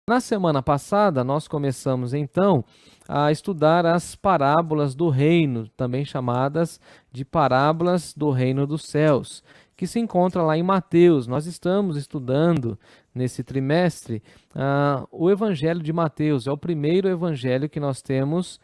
Na semana passada, nós começamos então a estudar as parábolas do reino, também chamadas de parábolas do reino dos céus, que se encontra lá em Mateus. Nós estamos estudando nesse trimestre o Evangelho de Mateus. É o primeiro evangelho que nós temos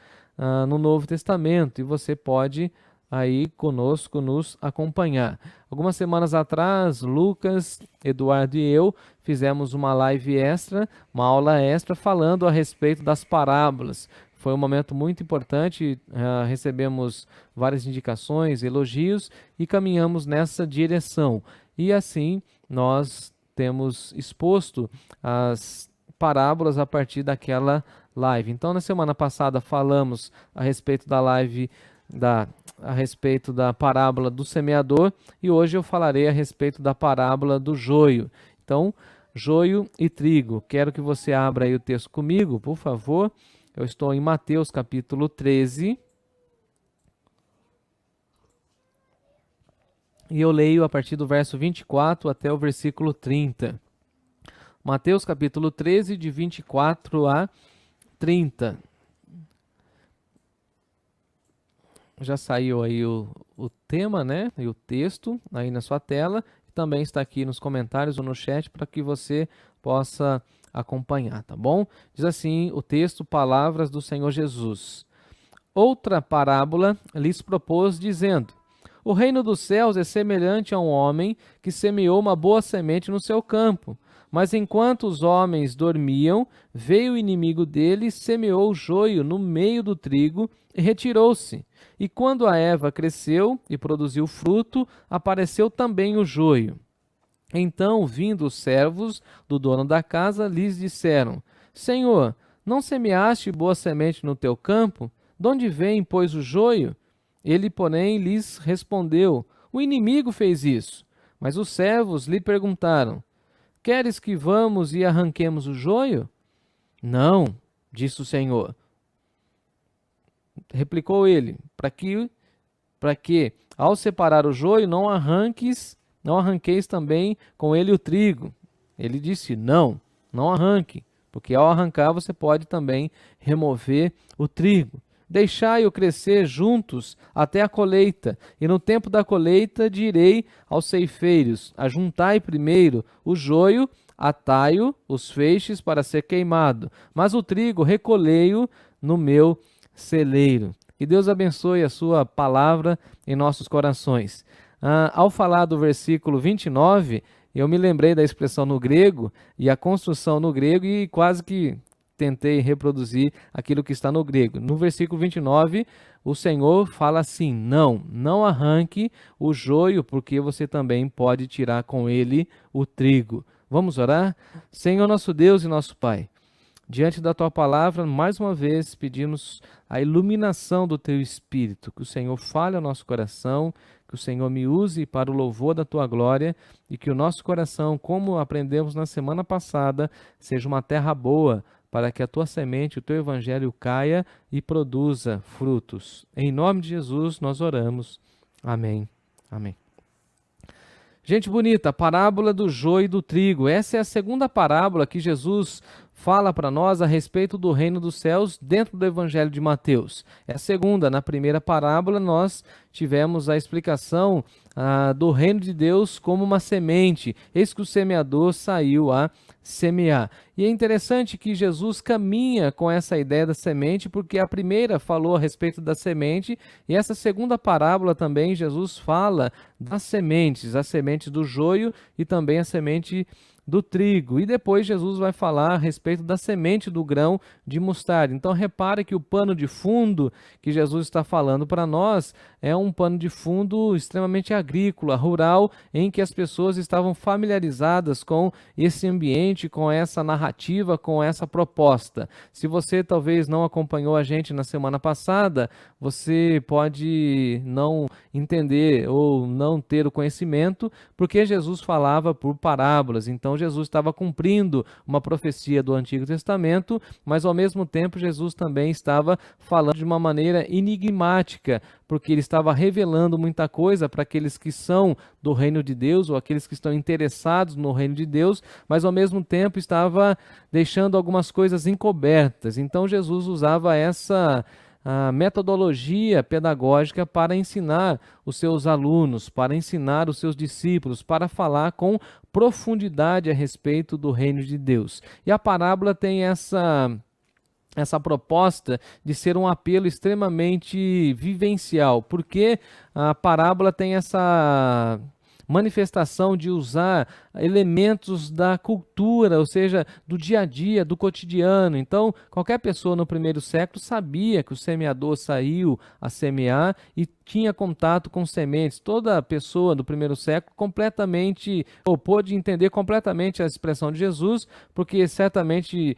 no Novo Testamento, e você pode aí conosco nos acompanhar. Algumas semanas atrás, Lucas, Eduardo e eu fizemos uma live extra, uma aula extra, falando a respeito das parábolas. Foi um momento muito importante, recebemos várias indicações, elogios e caminhamos nessa direção. E assim nós temos exposto as parábolas a partir daquela live. Então, na semana passada falamos a respeito da live a respeito da parábola do semeador, e hoje eu falarei a respeito da parábola do joio. Então, joio e trigo. Quero que você abra aí o texto comigo, por favor. Eu estou em Mateus capítulo 13. E eu leio a partir do verso 24 até o versículo 30. Mateus capítulo 13, de 24 a 30. Já saiu aí o tema, né? E o texto aí na sua tela. Também está aqui nos comentários ou no chat para que você possa acompanhar, tá bom? Diz assim o texto, palavras do Senhor Jesus. Outra parábola lhes propôs, dizendo: O reino dos céus é semelhante a um homem que semeou uma boa semente no seu campo. Mas enquanto os homens dormiam, veio o inimigo dele, semeou o joio no meio do trigo e retirou-se. E quando a erva cresceu e produziu fruto, apareceu também o joio. Então, vindo os servos do dono da casa, lhes disseram: Senhor, não semeaste boa semente no teu campo? De onde vem, pois, o joio? Ele, porém, lhes respondeu: O inimigo fez isso. Mas os servos lhe perguntaram: Queres que vamos e arranquemos o joio? Não, disse o Senhor. Replicou ele: para que, ao separar o joio, não arranqueis também com ele o trigo. Ele disse: não arranque, porque ao arrancar você pode também remover o trigo. Deixai-o crescer juntos até a colheita, e no tempo da colheita direi aos ceifeiros: ajuntai primeiro o joio, atai-o, os feixes para ser queimado, mas o trigo recolhei-o no meu celeiro. Que Deus abençoe a sua palavra em nossos corações. Ao falar do versículo 29, eu me lembrei da expressão no grego e a construção no grego e quase que tentei reproduzir aquilo que está no grego. No versículo 29, o Senhor fala assim: não arranque o joio, porque você também pode tirar com ele o trigo. Vamos orar? Senhor nosso Deus e nosso Pai, diante da Tua palavra, mais uma vez pedimos a iluminação do Teu Espírito, que o Senhor fale ao nosso coração, que o Senhor me use para o louvor da Tua glória e que o nosso coração, como aprendemos na semana passada, seja uma terra boa, para que a Tua semente, o Teu Evangelho caia e produza frutos. Em nome de Jesus nós oramos. Amém. Amém. Gente bonita, a parábola do joio e do trigo. Essa é a segunda parábola que Jesus fala para nós a respeito do reino dos céus dentro do Evangelho de Mateus. É a segunda. Na primeira parábola nós tivemos a explicação do reino de Deus como uma semente. Eis que o semeador saiu a semear. E é interessante que Jesus caminha com essa ideia da semente, porque a primeira falou a respeito da semente, e essa segunda parábola também Jesus fala das sementes, a semente do joio e também a semente do trigo. E depois Jesus vai falar a respeito da semente do grão de mostarda. Então repare que o pano de fundo que Jesus está falando para nós é um pano de fundo extremamente agrícola, rural, em que as pessoas estavam familiarizadas com esse ambiente, com essa narrativa, com essa proposta. Se você talvez não acompanhou a gente na semana passada, você pode não entender ou não ter o conhecimento, porque Jesus falava por parábolas. Então Então Jesus estava cumprindo uma profecia do Antigo Testamento, mas ao mesmo tempo Jesus também estava falando de uma maneira enigmática, porque ele estava revelando muita coisa para aqueles que são do reino de Deus ou aqueles que estão interessados no reino de Deus, mas ao mesmo tempo estava deixando algumas coisas encobertas. Então Jesus usava essa metodologia pedagógica para ensinar os seus alunos, para ensinar os seus discípulos, para falar com profundidade a respeito do reino de Deus. E a parábola tem essa proposta de ser um apelo extremamente vivencial, porque a parábola tem essa manifestação de usar elementos da cultura, ou seja, do dia a dia, do cotidiano. Então, qualquer pessoa no primeiro século sabia que o semeador saiu a semear e tinha contato com sementes. Toda pessoa do primeiro século completamente, ou pôde entender completamente a expressão de Jesus, porque certamente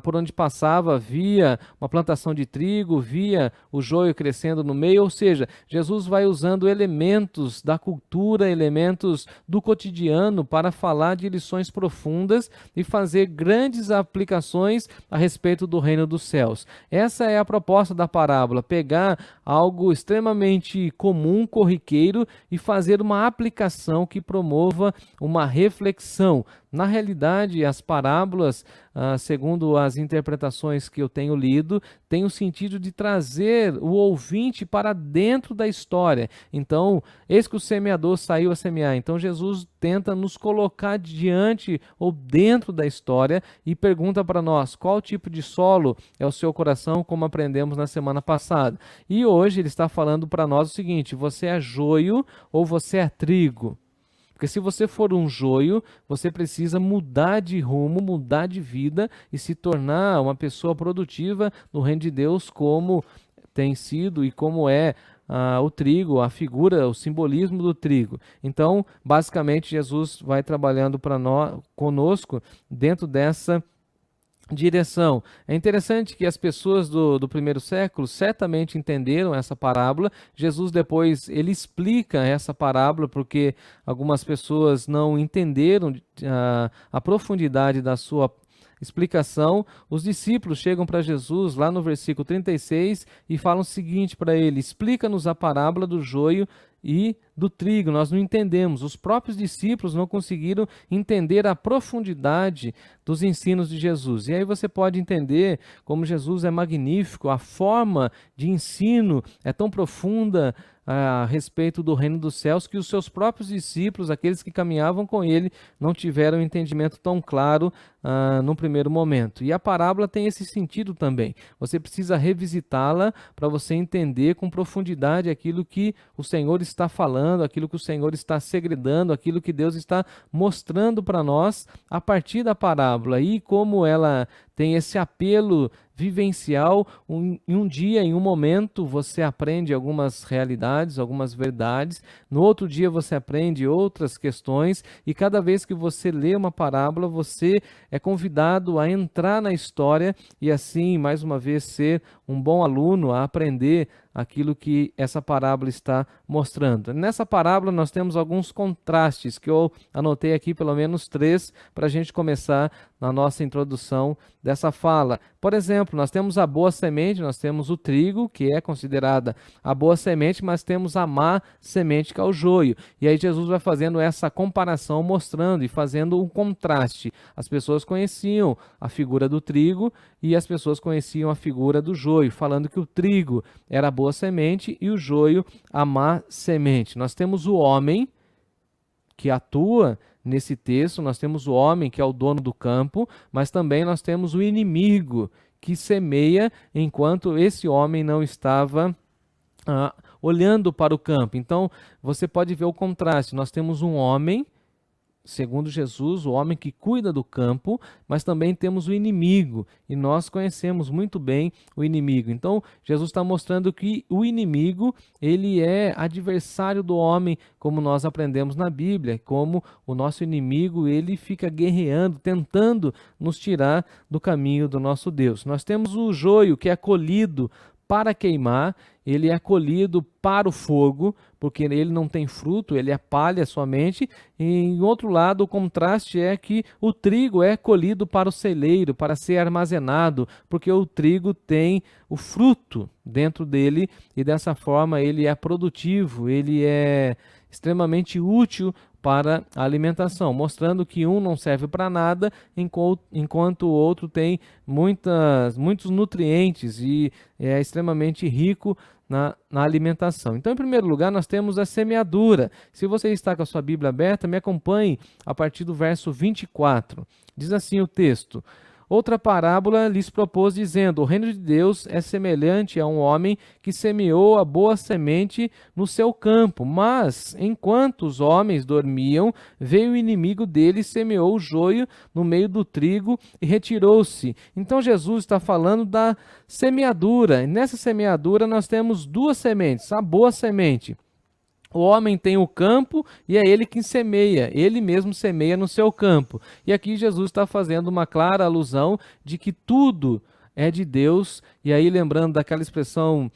por onde passava via uma plantação de trigo, via o joio crescendo no meio, ou seja, Jesus vai usando elementos da cultura, elementos do cotidiano para falar de lições profundas e fazer grandes aplicações a respeito do reino dos céus. Essa é a proposta da parábola, pegar algo extremamente comum, corriqueiro, e fazer uma aplicação que promova uma reflexão. Na realidade, as parábolas, segundo as interpretações que eu tenho lido, têm o sentido de trazer o ouvinte para dentro da história. Então, eis que o semeador saiu a semear. Então, Jesus tenta nos colocar diante ou dentro da história e pergunta para nós qual tipo de solo é o seu coração, como aprendemos na semana passada. E hoje ele está falando para nós o seguinte: você é joio ou você é trigo? Porque se você for um joio, você precisa mudar de rumo, mudar de vida e se tornar uma pessoa produtiva no reino de Deus, como tem sido e como é o trigo, a figura, o simbolismo do trigo. Então, basicamente, Jesus vai trabalhando para nós, conosco, dentro dessa direção. É interessante que as pessoas do primeiro século certamente entenderam essa parábola. Jesus depois ele explica essa parábola porque algumas pessoas não entenderam a profundidade da sua explicação. Os discípulos chegam para Jesus lá no versículo 36 e falam o seguinte para ele: explica-nos a parábola do joio e do trigo. Nós não entendemos. Os próprios discípulos não conseguiram entender a profundidade dos ensinos de Jesus. E aí você pode entender como Jesus é magnífico, a forma de ensino é tão profunda a respeito do reino dos céus, que os seus próprios discípulos, aqueles que caminhavam com ele, não tiveram um entendimento tão claro no primeiro momento. E a parábola tem esse sentido também. Você precisa revisitá-la para você entender com profundidade aquilo que o Senhor está falando, aquilo que o Senhor está segredando, aquilo que Deus está mostrando para nós a partir da parábola, e como ela tem esse apelo vivencial. Em um dia, em um momento, você aprende algumas realidades, algumas verdades. No outro dia, você aprende outras questões. E cada vez que você lê uma parábola, você é convidado a entrar na história e assim, mais uma vez, ser um bom aluno, a aprender aquilo que essa parábola está mostrando. Nessa parábola nós temos alguns contrastes que eu anotei aqui, pelo menos 3, para a gente começar na nossa introdução dessa fala. Por exemplo, nós temos a boa semente, nós temos o trigo, que é considerada a boa semente, mas temos a má semente, que é o joio. E aí Jesus vai fazendo essa comparação, mostrando e fazendo um contraste. As pessoas conheciam a figura do trigo e as pessoas conheciam a figura do joio, falando que o trigo era a boa semente e o joio a má semente. Nós temos o homem que atua nesse texto, nós temos o homem que é o dono do campo, mas também nós temos o inimigo que semeia enquanto esse homem não estava olhando para o campo. Então você pode ver o contraste. Nós temos um homem, segundo Jesus, o homem que cuida do campo, mas também temos o inimigo, e nós conhecemos muito bem o inimigo. Então, Jesus está mostrando que o inimigo, ele é adversário do homem, como nós aprendemos na Bíblia, como o nosso inimigo, ele fica guerreando, tentando nos tirar do caminho do nosso Deus. Nós temos o joio, que é colhido para queimar, ele é colhido para o fogo, porque ele não tem fruto, ele é palha somente. E, em outro lado, o contraste é que o trigo é colhido para o celeiro, para ser armazenado, porque o trigo tem o fruto dentro dele e dessa forma ele é produtivo, ele é extremamente útil para a alimentação, mostrando que um não serve para nada, enquanto o outro tem muitos nutrientes e é extremamente rico na alimentação. Então, em primeiro lugar, nós temos a semeadura. Se você está com a sua Bíblia aberta, me acompanhe a partir do verso 24. Diz assim o texto: outra parábola lhes propôs, dizendo: o reino de Deus é semelhante a um homem que semeou a boa semente no seu campo. Mas, enquanto os homens dormiam, veio o inimigo dele e semeou o joio no meio do trigo e retirou-se. Então, Jesus está falando da semeadura. E nessa semeadura nós temos duas sementes: a boa semente. O homem tem o campo e é ele quem semeia, ele mesmo semeia no seu campo. E aqui Jesus está fazendo uma clara alusão de que tudo é de Deus. E aí lembrando daquela expressão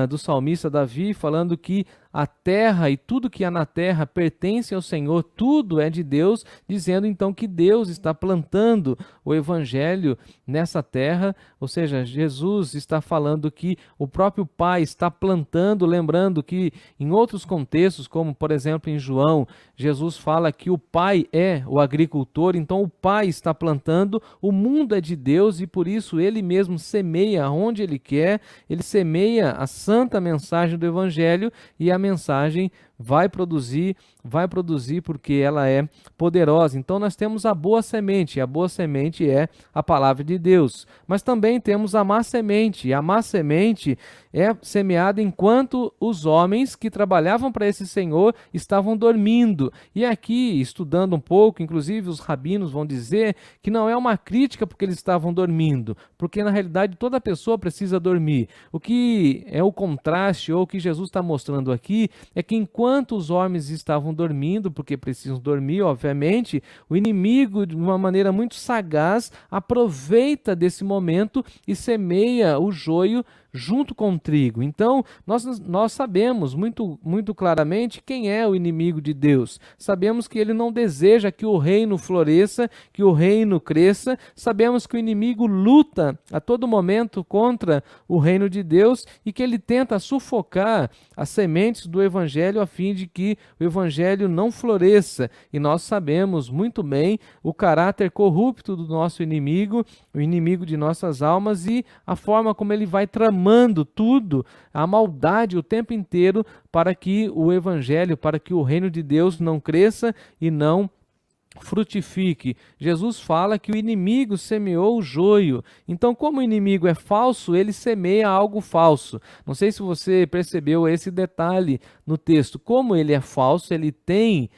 do salmista Davi, falando que a terra e tudo que há na terra pertence ao Senhor, tudo é de Deus, dizendo então que Deus está plantando o evangelho nessa terra, ou seja, Jesus está falando que o próprio Pai está plantando, lembrando que em outros contextos, como por exemplo em João, Jesus fala que o Pai é o agricultor, então o Pai está plantando, o mundo é de Deus e por isso ele mesmo semeia onde ele quer, ele semeia a santa mensagem do evangelho e a mensagem vai produzir porque ela é poderosa. Então nós temos a boa semente, e a boa semente é a palavra de Deus. Mas também temos a má semente, e a má semente é semeada enquanto os homens que trabalhavam para esse Senhor estavam dormindo. E aqui, estudando um pouco, inclusive os rabinos vão dizer que não é uma crítica porque eles estavam dormindo, porque na realidade toda pessoa precisa dormir. O que é o contraste, ou o que Jesus está mostrando aqui, é que enquanto os homens estavam dormindo, porque precisam dormir, obviamente, o inimigo, de uma maneira muito sagaz, aproveita desse momento e semeia o joio junto com o trigo. Então, nós sabemos muito claramente quem é o inimigo de Deus. Sabemos que ele não deseja que o reino floresça, que o reino cresça. Sabemos que o inimigo luta a todo momento contra o reino de Deus e que ele tenta sufocar as sementes do evangelho a fim de que o evangelho não floresça. E nós sabemos muito bem o caráter corrupto do nosso inimigo, o inimigo de nossas almas e a forma como ele vai tramando tudo, a maldade o tempo inteiro para que o evangelho, para que o reino de Deus não cresça e não frutifique. Jesus fala que o inimigo semeou o joio. Então, como o inimigo é falso, ele semeia algo falso. Não sei se você percebeu esse detalhe no texto. Como ele é falso, ele tem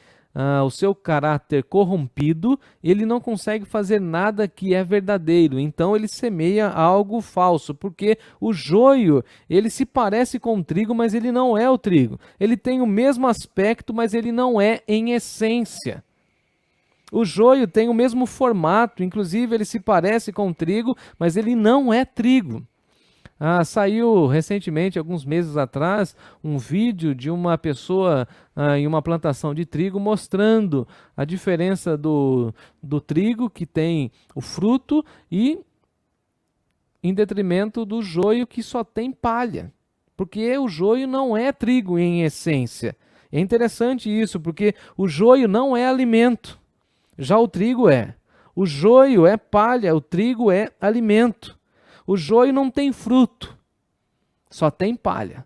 o seu caráter corrompido, ele não consegue fazer nada que é verdadeiro, então ele semeia algo falso, porque o joio, ele se parece com o trigo, mas ele não é o trigo, ele tem o mesmo aspecto, mas ele não é em essência. O joio tem o mesmo formato, inclusive ele se parece com o trigo, mas ele não é trigo. Saiu recentemente, alguns meses atrás, um vídeo de uma pessoa em uma plantação de trigo mostrando a diferença do trigo que tem o fruto e em detrimento do joio que só tem palha, porque o joio não é trigo em essência. É interessante isso, porque o joio não é alimento, já o trigo é. O joio é palha, o trigo é alimento. O joio não tem fruto, só tem palha.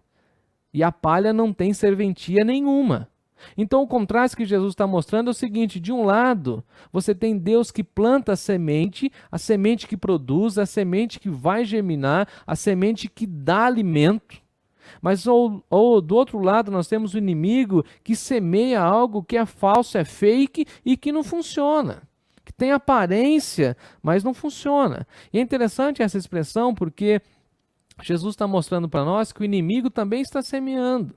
E a palha não tem serventia nenhuma. Então o contraste que Jesus está mostrando é o seguinte: de um lado, você tem Deus que planta a semente que produz, a semente que vai germinar, a semente que dá alimento. Mas do outro lado nós temos o inimigo que semeia algo que é falso, é fake e que não funciona. Tem aparência, mas não funciona. E é interessante essa expressão porque Jesus está mostrando para nós que o inimigo também está semeando.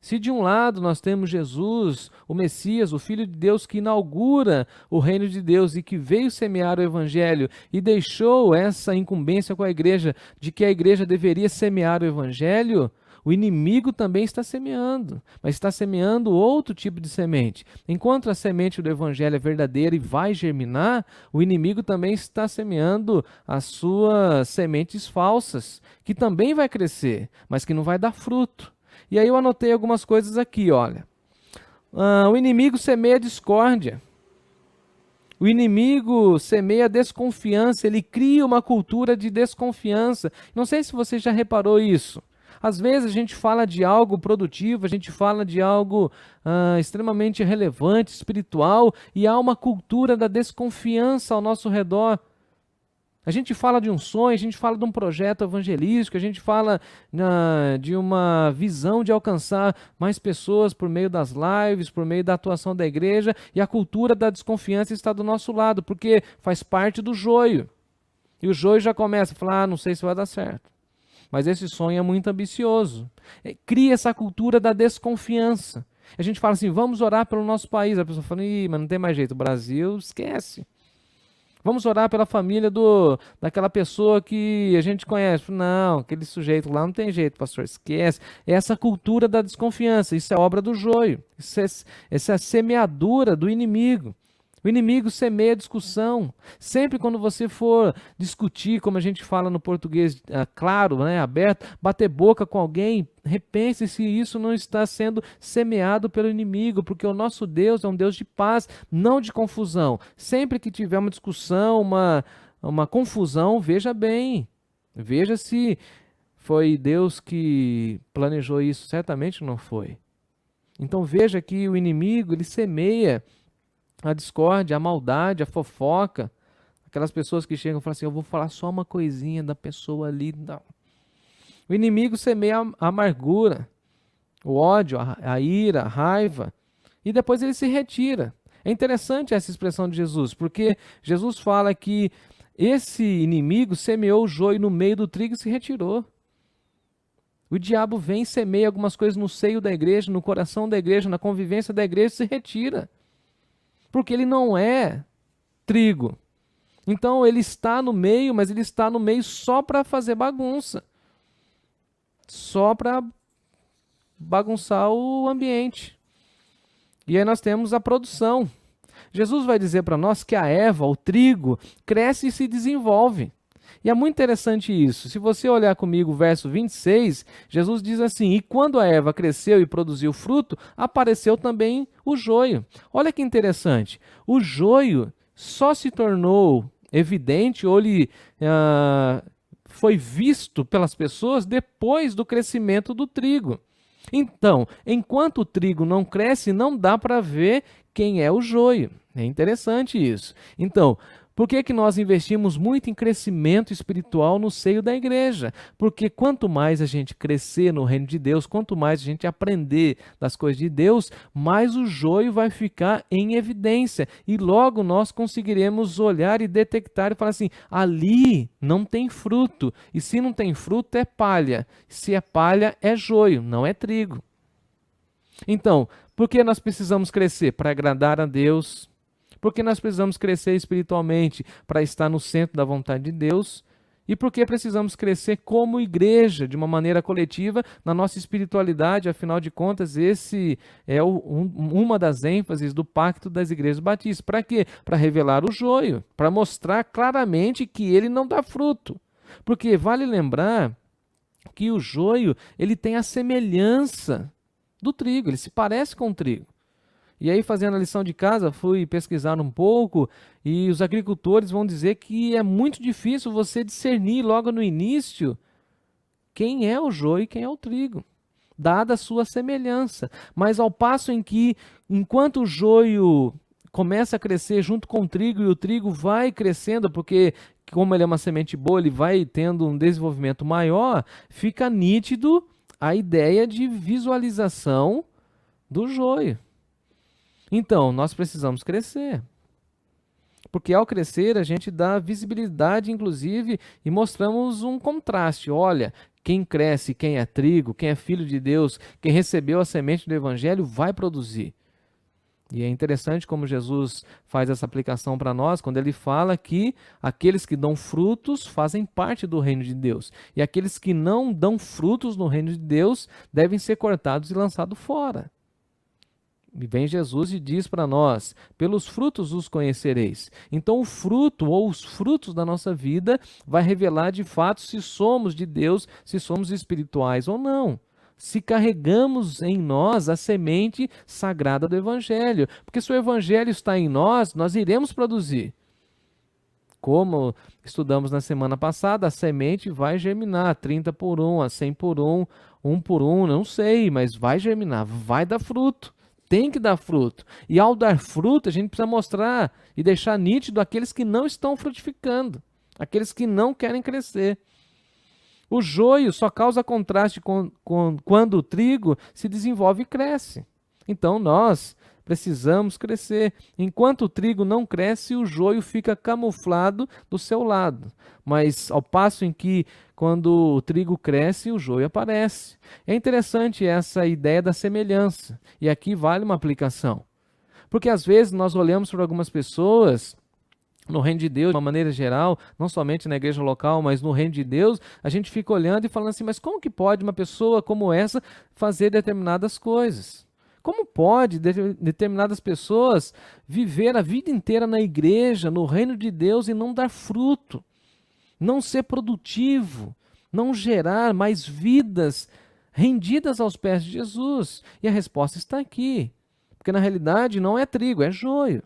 Se de um lado nós temos Jesus, o Messias, o Filho de Deus que inaugura o reino de Deus e que veio semear o evangelho e deixou essa incumbência com a igreja de que a igreja deveria semear o evangelho, o inimigo também está semeando, mas está semeando outro tipo de semente. Enquanto a semente do evangelho é verdadeira e vai germinar, o inimigo também está semeando as suas sementes falsas, que também vai crescer, mas que não vai dar fruto. E aí eu anotei algumas coisas aqui, olha. O inimigo semeia discórdia. O inimigo semeia desconfiança, ele cria uma cultura de desconfiança. Não sei se você já reparou isso. Às vezes a gente fala de algo produtivo, a gente fala de algo extremamente relevante, espiritual, e há uma cultura da desconfiança ao nosso redor. A gente fala de um sonho, a gente fala de um projeto evangelístico, a gente fala de uma visão de alcançar mais pessoas por meio das lives, por meio da atuação da igreja, e a cultura da desconfiança está do nosso lado, porque faz parte do joio. E o joio já começa a falar, não sei se vai dar certo. Mas esse sonho é muito ambicioso. Cria essa cultura da desconfiança. A gente fala assim, vamos orar pelo nosso país. A pessoa fala, mas não tem mais jeito, o Brasil, esquece. Vamos orar pela família daquela pessoa que a gente conhece. Não, aquele sujeito lá não tem jeito, pastor, esquece. É essa cultura da desconfiança, isso é obra do joio. Essa é a semeadura do inimigo. O inimigo semeia discussão. Sempre quando você for discutir, como a gente fala no português, claro, né, aberto, bater boca com alguém, repense se isso não está sendo semeado pelo inimigo, porque o nosso Deus é um Deus de paz, não de confusão. Sempre que tiver uma discussão, uma confusão, veja bem, veja se foi Deus que planejou isso. Certamente não foi. Então veja que o inimigo, ele semeia a discórdia, a maldade, a fofoca, aquelas pessoas que chegam e falam assim, eu vou falar só uma coisinha da pessoa ali. Não. O inimigo semeia a amargura, o ódio, a ira, a raiva, e depois ele se retira. É interessante essa expressão de Jesus, porque Jesus fala que esse inimigo semeou o joio no meio do trigo e se retirou. O diabo vem e semeia algumas coisas no seio da igreja, no coração da igreja, na convivência da igreja e se retira. Porque ele não é trigo. Então ele está no meio, mas ele está no meio só para fazer bagunça. Só para bagunçar o ambiente. E aí nós temos a produção. Jesus vai dizer para nós que a erva, o trigo, cresce e se desenvolve. E é muito interessante isso. Se você olhar comigo o verso 26, Jesus diz assim, e quando a erva cresceu e produziu fruto, apareceu também o joio. Olha que interessante. O joio só se tornou evidente ou foi visto pelas pessoas depois do crescimento do trigo. Então, enquanto o trigo não cresce, não dá para ver quem é o joio. É interessante isso. Então, por que nós investimos muito em crescimento espiritual no seio da igreja? Porque quanto mais a gente crescer no reino de Deus, quanto mais a gente aprender das coisas de Deus, mais o joio vai ficar em evidência. E logo nós conseguiremos olhar e detectar e falar assim, ali não tem fruto. E se não tem fruto é palha. Se é palha é joio, não é trigo. Então, por que nós precisamos crescer? Para agradar a Deus. Porque nós precisamos crescer espiritualmente para estar no centro da vontade de Deus e porque precisamos crescer como igreja, de uma maneira coletiva, na nossa espiritualidade. Afinal de contas, esse é uma das ênfases do pacto das igrejas batistas. Para quê? Para revelar o joio, para mostrar claramente que ele não dá fruto. Porque vale lembrar que o joio ele tem a semelhança do trigo, ele se parece com o trigo. E aí, fazendo a lição de casa, fui pesquisar um pouco e os agricultores vão dizer que é muito difícil você discernir logo no início quem é o joio e quem é o trigo, dada a sua semelhança. Mas ao passo em que, enquanto o joio começa a crescer junto com o trigo e o trigo vai crescendo, porque como ele é uma semente boa, ele vai tendo um desenvolvimento maior, fica nítido a ideia de visualização do joio. Então, nós precisamos crescer. Porque ao crescer, a gente dá visibilidade, inclusive, e mostramos um contraste. Olha, quem cresce, quem é trigo, quem é filho de Deus, quem recebeu a semente do evangelho, vai produzir. E é interessante como Jesus faz essa aplicação para nós, quando ele fala que aqueles que dão frutos fazem parte do reino de Deus. E aqueles que não dão frutos no reino de Deus devem ser cortados e lançados fora. E vem Jesus e diz para nós: pelos frutos os conhecereis. Então o fruto ou os frutos da nossa vida vai revelar de fato se somos de Deus, se somos espirituais ou não. Se carregamos em nós a semente sagrada do Evangelho. Porque se o Evangelho está em nós, nós iremos produzir. Como estudamos na semana passada, a semente vai germinar, 30 por 1, a 100 por 1, 1 por 1, não sei, mas vai germinar, vai dar fruto. Tem que dar fruto. E ao dar fruto, a gente precisa mostrar e deixar nítido aqueles que não estão frutificando, aqueles que não querem crescer. O joio só causa contraste quando o trigo se desenvolve e cresce. Então nós precisamos crescer. Enquanto o trigo não cresce, o joio fica camuflado do seu lado. Mas ao passo em que quando o trigo cresce, o joio aparece. É interessante essa ideia da semelhança. E aqui vale uma aplicação. Porque às vezes nós olhamos para algumas pessoas no reino de Deus, de uma maneira geral, não somente na igreja local, mas no reino de Deus, a gente fica olhando e falando assim, mas como que pode uma pessoa como essa fazer determinadas coisas? Como pode determinadas pessoas viver a vida inteira na igreja, no reino de Deus e não dar fruto? Não ser produtivo, não gerar mais vidas rendidas aos pés de Jesus? E a resposta está aqui, porque na realidade não é trigo, é joio.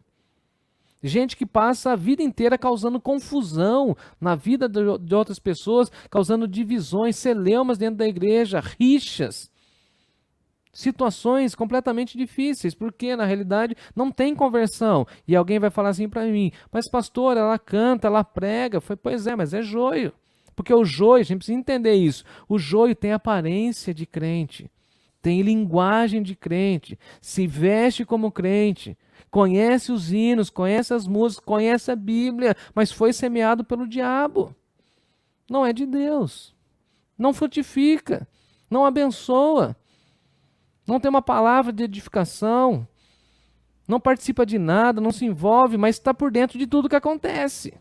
Gente que passa a vida inteira causando confusão na vida de outras pessoas, causando divisões, celeumas dentro da igreja, rixas, situações completamente difíceis, porque na realidade não tem conversão. E alguém vai falar assim para mim, mas pastor, ela canta, ela prega. Pois é, mas é joio. Porque o joio, a gente precisa entender isso, o joio tem aparência de crente, tem linguagem de crente, se veste como crente, conhece os hinos, conhece as músicas, conhece a Bíblia, mas foi semeado pelo diabo. Não é de Deus. Não frutifica, não abençoa, não tem uma palavra de edificação, não participa de nada, não se envolve, mas está por dentro de tudo que acontece.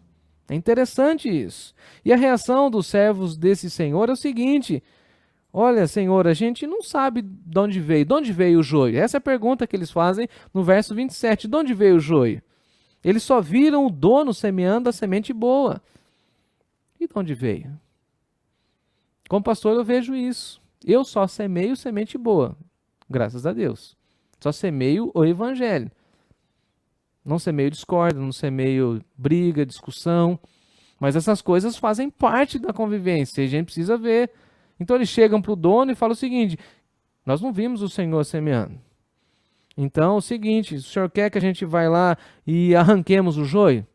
É interessante isso. E a reação dos servos desse Senhor é o seguinte: olha, Senhor, a gente não sabe de onde veio. De onde veio o joio? Essa é a pergunta que eles fazem no verso 27. De onde veio o joio? Eles só viram o dono semeando a semente boa. E de onde veio? Como pastor eu vejo isso. Eu só semeio semente boa, graças a Deus. Só semeio o evangelho. Não semeio discórdia, não semeio briga, discussão. Mas essas coisas fazem parte da convivência e a gente precisa ver. Então eles chegam para o dono e falam o seguinte: nós não vimos o Senhor semeando. Então é o seguinte, o Senhor quer que a gente vá lá e arranquemos o joio?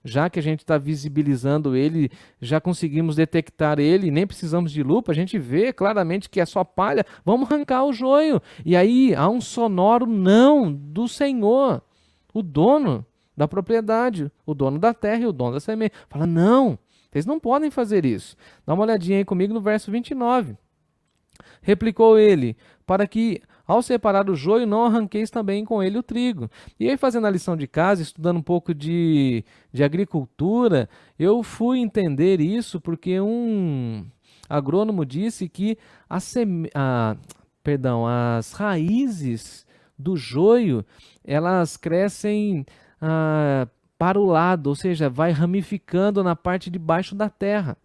Já que a gente está visibilizando ele, já conseguimos detectar ele, nem precisamos de lupa, a gente vê claramente que é só palha, vamos arrancar o joio. E aí há um sonoro não do Senhor, o dono da propriedade, o dono da terra e o dono da semente. Fala, não, vocês não podem fazer isso. Dá uma olhadinha aí comigo no verso 29. Replicou ele, para que ao separar o joio não arranqueis também com ele o trigo. E aí fazendo a lição de casa, estudando um pouco de agricultura, eu fui entender isso porque um agrônomo disse que as raízes do joio, elas crescem para o lado, ou seja, vai ramificando na parte de baixo da terra.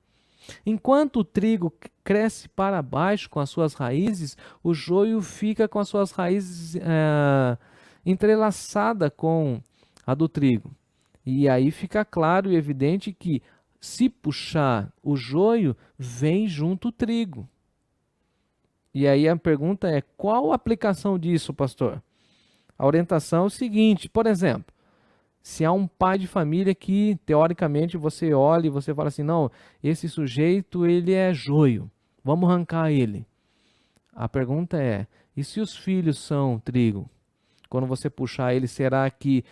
Enquanto o trigo cresce para baixo com as suas raízes, o joio fica com as suas raízes entrelaçada com a do trigo. E aí fica claro e evidente que se puxar o joio, vem junto o trigo. E aí a pergunta é, qual a aplicação disso, pastor? A orientação é o seguinte, por exemplo, se há um pai de família que, teoricamente, você olha e você fala assim, não, esse sujeito, ele é joio, vamos arrancar ele. A pergunta é, e se os filhos são trigo? Quando você puxar ele, será que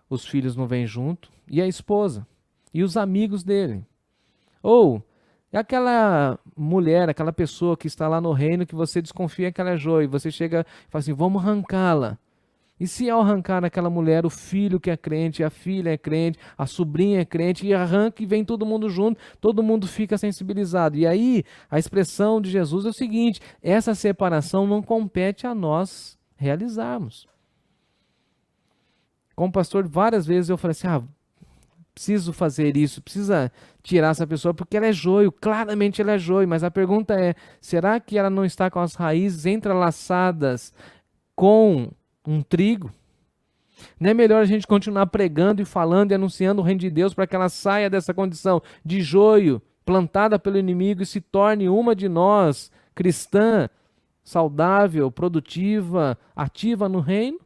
os filhos não vêm junto? E a esposa? E os amigos dele? Ou, É aquela mulher, aquela pessoa que está lá no reino que você desconfia que ela é joio. Você chega e fala assim, vamos arrancá-la. E se ao arrancar aquela mulher, o filho que é crente, a filha é crente, a sobrinha é crente, e arranca e vem todo mundo junto, todo mundo fica sensibilizado. E aí, a expressão de Jesus é o seguinte, essa separação não compete a nós realizarmos. Como pastor, várias vezes eu falei assim, preciso fazer isso, precisa tirar essa pessoa, porque ela é joio, claramente ela é joio, mas a pergunta é, será que ela não está com as raízes entrelaçadas com um trigo? Não é melhor a gente continuar pregando e falando e anunciando o reino de Deus para que ela saia dessa condição de joio, plantada pelo inimigo e se torne uma de nós, cristã, saudável, produtiva, ativa no reino?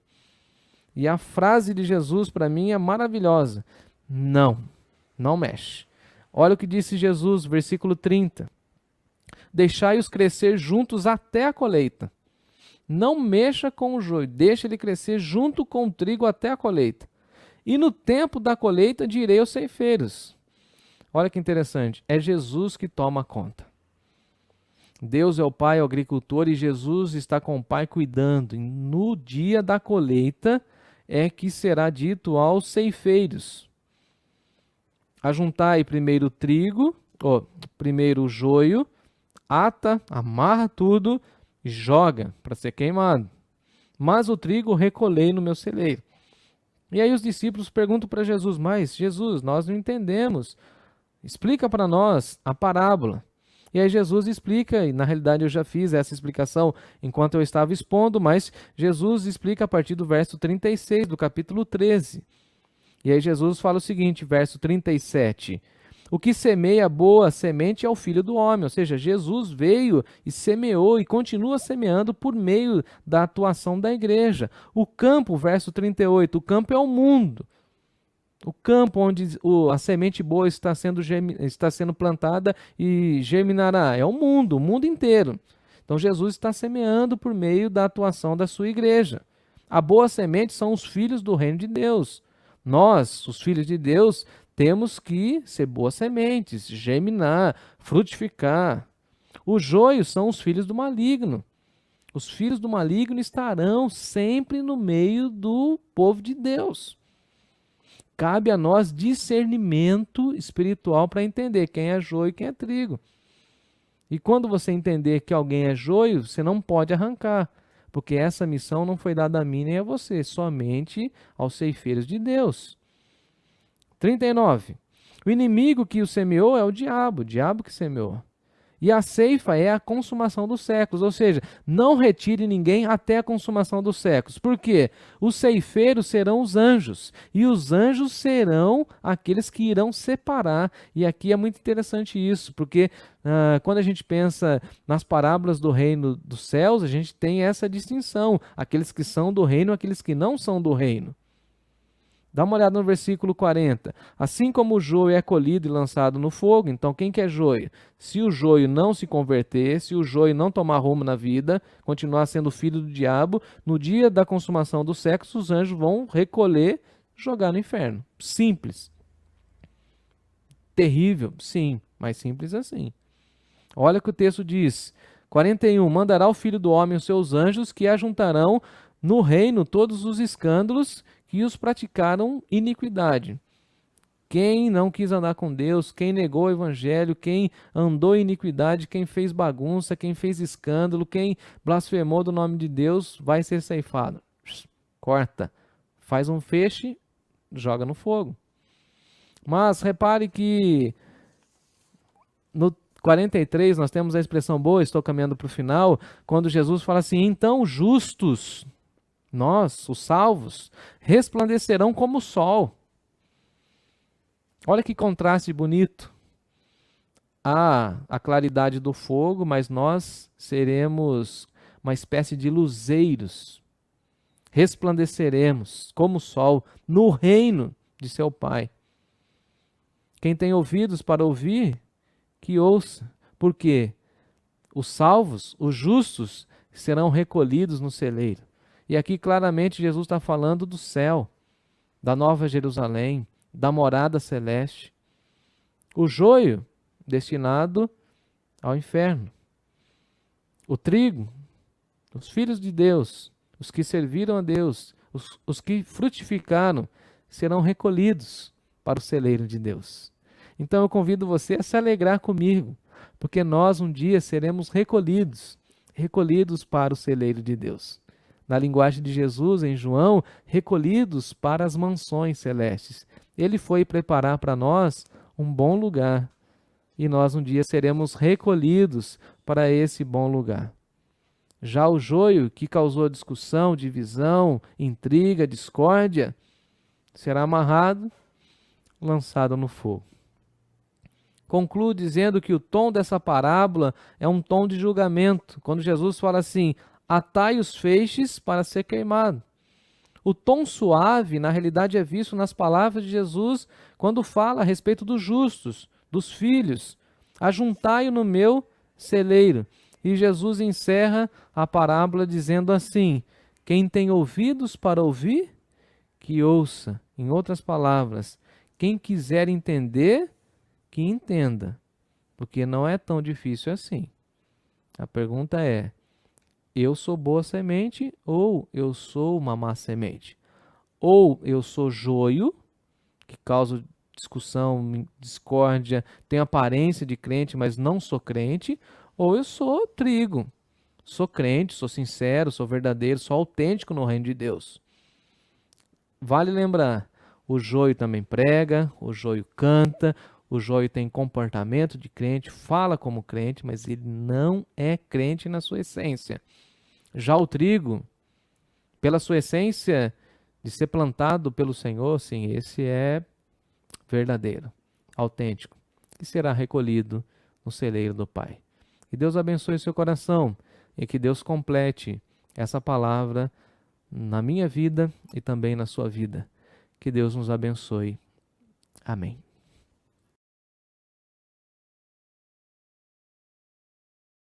E a frase de Jesus para mim é maravilhosa. Não mexe. Olha o que disse Jesus, versículo 30. Deixai-os crescer juntos até a colheita. Não mexa com o joio, deixa ele crescer junto com o trigo até a colheita. E no tempo da colheita direi aos ceifeiros. Olha que interessante, é Jesus que toma conta. Deus é o Pai, é o agricultor, e Jesus está com o Pai cuidando. E no dia da colheita é que será dito aos ceifeiros: ajuntai primeiro o trigo, primeiro o joio, ata, amarra tudo e joga para ser queimado. Mas o trigo recolhei no meu celeiro. E aí os discípulos perguntam para Jesus, mas Jesus, nós não entendemos. Explica para nós a parábola. E aí Jesus explica, e na realidade eu já fiz essa explicação enquanto eu estava expondo, mas Jesus explica a partir do verso 36 do capítulo 13. E aí Jesus fala o seguinte, verso 37. O que semeia boa semente é o Filho do Homem, ou seja, Jesus veio e semeou e continua semeando por meio da atuação da igreja. O campo, verso 38, o campo é o mundo. O campo onde a semente boa está sendo plantada e germinará. É o mundo inteiro. Então Jesus está semeando por meio da atuação da sua igreja. A boa semente são os filhos do reino de Deus. Nós, os filhos de Deus, temos que ser boas sementes, germinar, frutificar. Os joios são os filhos do maligno. Os filhos do maligno estarão sempre no meio do povo de Deus. Cabe a nós discernimento espiritual para entender quem é joio e quem é trigo. E quando você entender que alguém é joio, você não pode arrancar, porque essa missão não foi dada a mim nem a você, somente aos ceifeiros de Deus. 39. O inimigo que o semeou é o diabo que semeou. E a ceifa é a consumação dos séculos, ou seja, não retire ninguém até a consumação dos séculos. Por quê? Os ceifeiros serão os anjos, e os anjos serão aqueles que irão separar. E aqui é muito interessante isso, porque quando a gente pensa nas parábolas do reino dos céus, a gente tem essa distinção, aqueles que são do reino e aqueles que não são do reino. Dá uma olhada no versículo 40. Assim como o joio é colhido e lançado no fogo, então quem que é joio? Se o joio não se converter, se o joio não tomar rumo na vida, continuar sendo filho do diabo, no dia da consumação dos séculos, os anjos vão recolher, jogar no inferno. Simples. Terrível? Sim, mas simples assim. Olha o que o texto diz. 41. Mandará o Filho do Homem os seus anjos que ajuntarão no reino todos os escândalos que os praticaram iniquidade. Quem não quis andar com Deus, quem negou o evangelho, quem andou em iniquidade, quem fez bagunça, quem fez escândalo, quem blasfemou do nome de Deus, vai ser ceifado. Corta, faz um feixe, joga no fogo. Mas repare que no 43 nós temos a expressão boa, estou caminhando para o final, quando Jesus fala assim, então justos, nós, os salvos, resplandecerão como o sol. Olha que contraste bonito. Há a claridade do fogo, mas nós seremos uma espécie de luzeiros. Resplandeceremos como o sol no reino de seu Pai. Quem tem ouvidos para ouvir, que ouça. Porque os salvos, os justos, serão recolhidos no celeiro. E aqui claramente Jesus está falando do céu, da Nova Jerusalém, da morada celeste. O joio destinado ao inferno. O trigo, os filhos de Deus, os que serviram a Deus, os que frutificaram, serão recolhidos para o celeiro de Deus. Então eu convido você a se alegrar comigo, porque nós um dia seremos recolhidos para o celeiro de Deus. Na linguagem de Jesus, em João, recolhidos para as mansões celestes. Ele foi preparar para nós um bom lugar, e nós um dia seremos recolhidos para esse bom lugar. Já o joio, que causou discussão, divisão, intriga, discórdia, será amarrado, lançado no fogo. Concluo dizendo que o tom dessa parábola é um tom de julgamento, quando Jesus fala assim: atai os feixes para ser queimado. O tom suave, na realidade, é visto nas palavras de Jesus quando fala a respeito dos justos, dos filhos. Ajuntai-o no meu celeiro. E Jesus encerra a parábola dizendo assim: quem tem ouvidos para ouvir, que ouça. Em outras palavras, quem quiser entender, que entenda. Porque não é tão difícil assim. A pergunta é: eu sou boa semente ou eu sou uma má semente? Ou eu sou joio, que causa discussão, discórdia, tenho aparência de crente, mas não sou crente, ou eu sou trigo. Sou crente, sou sincero, sou verdadeiro, sou autêntico no reino de Deus. Vale lembrar, o joio também prega, o joio canta, o joio tem comportamento de crente, fala como crente, mas ele não é crente na sua essência. Já o trigo, pela sua essência de ser plantado pelo Senhor, sim, esse é verdadeiro, autêntico, e será recolhido no celeiro do Pai. Que Deus abençoe seu coração e que Deus complete essa palavra na minha vida e também na sua vida. Que Deus nos abençoe. Amém.